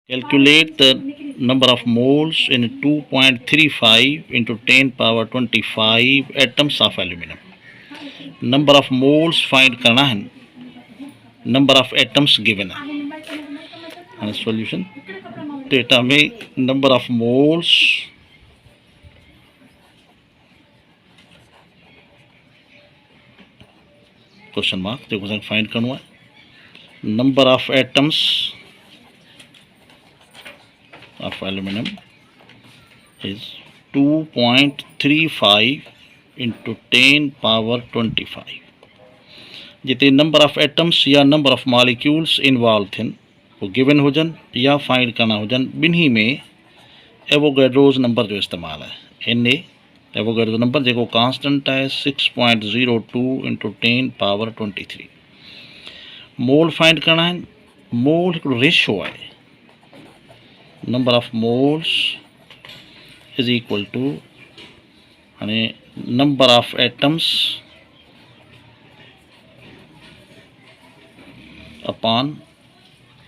Calculate the number of moles in 2.35 into 10 power 25 atoms of aluminum. Number of moles find करना है, number of atoms given है. Solution data में number of moles question mark देखो find करना है. Number of atoms of aluminum is 2.35 into 10 power 25. जितने number of atoms या number of molecules involve थे वो गिवन हुजन या फाइंड करना हुजन, बिन्ही में एवोगैड्रोज नंबर जो इस्तेमाल है एन एवोगैड्रो नंबर जो कांस्टेंट है 6.02 इंटू 10 पावर 23. मोल फाइंड करना है. मोल एक रेशो है. Number of moles is equal to number of atoms upon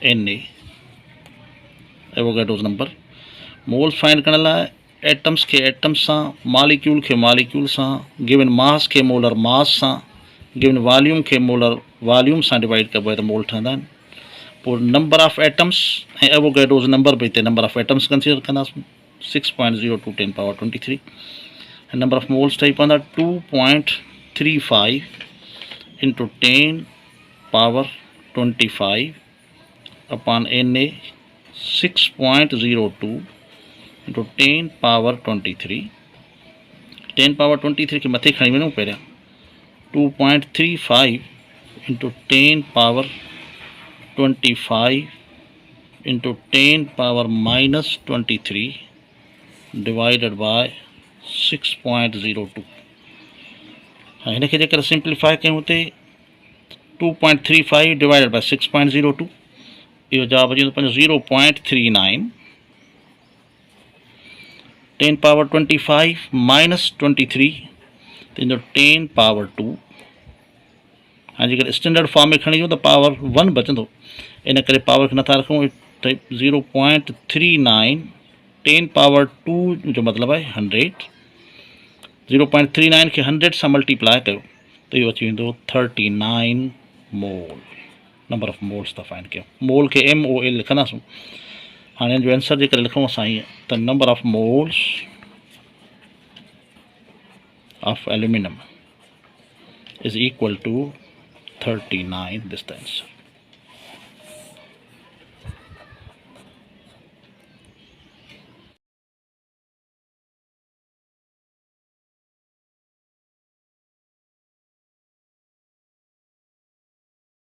N Avogadro's number. Mole find करने लाइ एटम्स के एटम्स सां, मॉलिक्यूल के मॉलिक्यूल सां, गिवन मास के मोलर मास सां, गिवन वॉल्यूम के मोलर वॉल्यूम सां डिवाइड कबो है तो मोल ठहंदा आहिनि. पोइ नंबर ऑफ एटम्स ऐं एवोगैड्रोज नंबर भी हिते नंबर ऑफ एटम्स कंसीडर कंदासीं 6.02 10 पावर 23. ऐं नंबर ऑफ मोल्स ठही पवंदा 2.35 into 10 power 25 upon N A 6.02 into 10 power 23. 10 power 23 के मथे खणी वञूं पहिरियां. 2.35 into 10 power 25 into 10 power minus 23 divided by 6.02. हिन खे जेकर सिंप्लीफाई कयूं हुते 2.35 डिवाइडेड बाय 6.02 इहो जवाब अची वेंदो पंहिंजो 0.39. 10 पावर 25 माइनस 23 तुंहिंजो 10 पावर 2. हाँ जेकर स्टैंडर्ड फॉर्म में खणी वञूं त पावर 1 बचंदो. इन करे पावर खे नथा रखूं त 0.39 10 पावर 2 जो मतिलबु आहे 100. 0.39 खे 100 सां मल्टीप्लाई कयो त इहो अची वेंदो 39 मोल. नंबर ऑफ मोल्स था फाइंड कयूं. मोल के MOL लिखंदासीं. हाणे जो आंसर जेकर लिखूं असां हीअं त number of moles of aluminium is equal to 39. This the answer.